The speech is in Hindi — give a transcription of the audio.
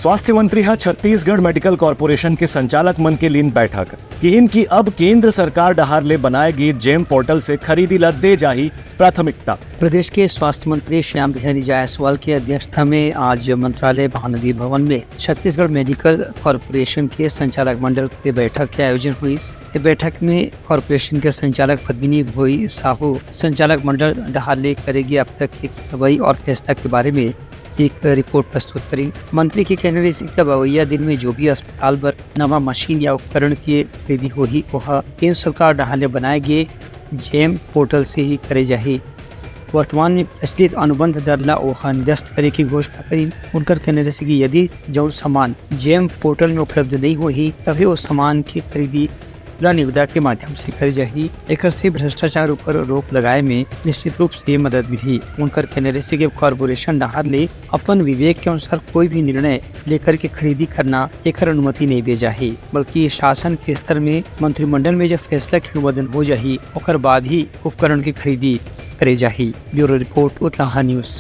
स्वास्थ्य मंत्री हा छत्तीसगढ़ मेडिकल कॉर्पोरेशन के संचालक मन के लीन बैठक किहिन की अब केंद्र सरकार डहार ले बनाए गए जेम पोर्टल से खरीदी ला दे जाही प्राथमिकता। प्रदेश के स्वास्थ्य मंत्री श्याम बिहारी जायसवाल की अध्यक्षता में आज मंत्रालय महानदी भवन में छत्तीसगढ़ मेडिकल कॉर्पोरेशन के संचालक मंडल की बैठक के आयोजन हुई। इस बैठक में कॉर्पोरेशन के संचालक पद्मिनी भोई साहू संचालक मंडल डहार ले करेगी अब तक की कार्रवाई और फैसला के बारे में एक रिपोर्ट प्रस्तुत करी। मंत्री के कहने से बवैया दिन में जो भी अस्पताल पर नवा मशीन या उपकरण की खरीदी होगी वह केंद्र सरकार डहार बनाए गए जेम पोर्टल से ही करे जाही। वर्तमान में प्रचलित अनुबंध दर ला वह निरस्त करे की घोषणा करी। उनकर कहने से कि यदि जो सामान जेम पोर्टल में उपलब्ध नहीं होगी तभी उस सामान की खरीदी खुला निविदा के माध्यम से करी जाही। एक से भ्रष्टाचार ऊपर रोक लगाए में निश्चित रूप से मदद मिली। उनकर कहने से कि कॉर्पोरेशन डहार ले अपन विवेक के अनुसार कोई भी निर्णय लेकर के खरीदी करना एक अनुमति नहीं दे जाही, बल्कि शासन के स्तर में मंत्रिमंडल में जब फैसला के अनुमोदन हो जाही ओकर बाद ही उपकरण की खरीदी करे जाही। Bureau report Uttarakhand news.